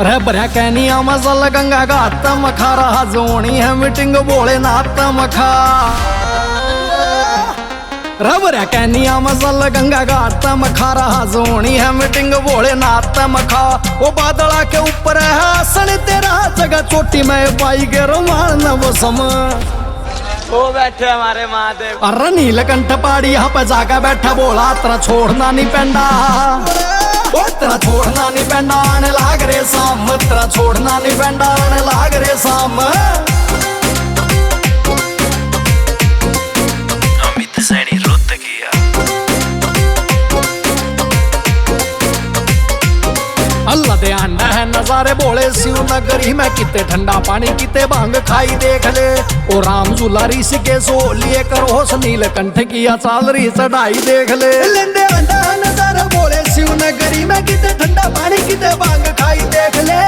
रबऱ्या कॅनिया मजल गंगा घाट मखारा जोणी है मीटिंग भोलेनाथ मखा। रबऱ्या कॅनिया मजल गंगा घाट मखारा जोणी है मीटिंग भोलेनाथ मखा। वो बादला के ऊपर है आसन तेरा जगह चोटी में पाई के रुमाल नव सम। वो बैठे हमारे महादेव। अरे नीलकंठ पहाड़ी यहाँ पे जागा बैठा बोला तेरा छोड़ना नहीं पेंडा। तेरा छोड़ना नहीं पेंडा आने लाग रे साम। तेरा छोड़ना नहीं पेंडा आने लाग रे साम। अमित सैनी रुत किया। अल्लाह दे अंडा है नजारे बोले शिव नगरी में किते ठंडा पानी किते भांग खाई देख ले। ओ राम झूला ऋषिकेश लिए करो नीलकंठ की चाल रही चढ़ाई देख ले। लेंदे अंडा है नजारे बोले शिव नगरी में किते ठंडा पानी किते भांग खाई देख ले।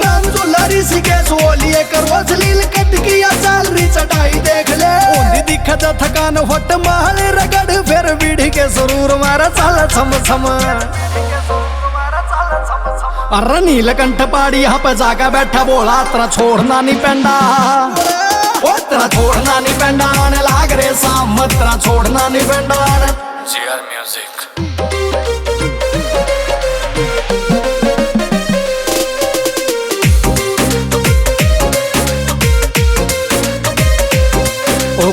राम झूला ऋषिकेश लिए करो नीलकंठ की चाल रही चढ़ाई देख ले। ओंदी दिखत थकान होट महल रगड़ फिर बीड़ी के सरूर मारा चाल छम छम। अरे नीलकंठ पहाड़ी यहाँ पे जागा बैठा बोला तेरा छोड़ना नहीं पेंडा। तेरा छोड़ना नहीं पेंडा आने लाग रे साम। तेरा छोड़ना नहीं पेंडा जीआर म्यूजिक।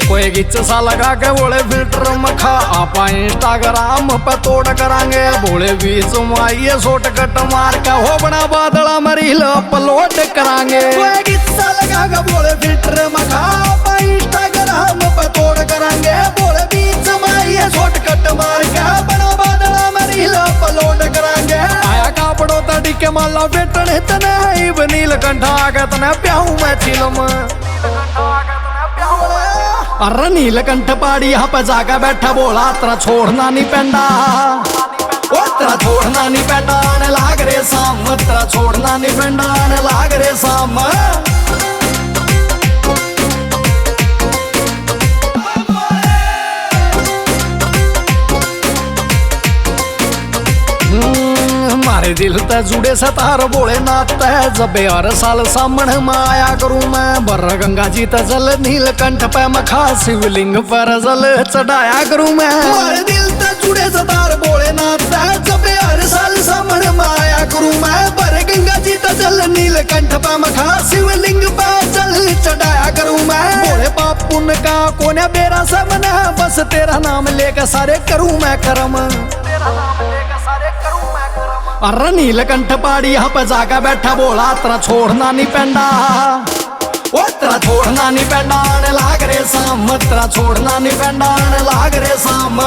कोई गिच सा लगा के बोले फिल्टर मखा आपा इंस्टाग्राम पे तोड़ करांगे। बोले बीच माइए शॉर्टकट मार के हो बना बादला मरी लो अपलोड करांगे। कोई गिच सा लगा के बोले फिल्टर मखा आपा इंस्टाग्राम पे तोड़ करांगे। बोले बीच माइए शॉर्टकट मार के बना बादला मरी लो अपलोड करांगे। आया कापड़ो तड़ी के माला बेटने तने नीलकंठ आगे तने प्याऊ मैं चिलम। अरे नीलकंठ पहाड़ी यहाँ पे जागा बैठा बोला तेरा छोड़ना नहीं पेंडा। तेरा छोड़ना नहीं पेंडा आने लाग रे साम। तेरा छोड़ना नहीं पेंडा आने लाग रे साम। हमारे दिल ते जुड़े सतार बोले नाते जबे हर साल सामने में आया करूं मैं। बर गंगा जी ते जल नीलकंठ पे मखा शिवलिंग पर जल चढ़ाया करूं मैं। हमारे दिल ते जुड़े सतार बोले नाते जबे हर साल सामने में आया करूं मैं। बर गंगा जी ते जल नीलकंठ पे मखा शिवलिंग पे जल चढ़ाया करूं मैं। बोले पाप पुण्य का कोने बेरा समना बस तेरा नाम लेकर सारे करूं मैं कर्म। अरे नीलकंठ पहाड़ी यहाँ पे जागा बैठा बोला तेरा छोड़ना नहीं पेंडा। तेरा छोड़ना नहीं पेंडा आने लाग रे साम। तेरा छोड़ना नहीं पेंडा आने लाग रे साम।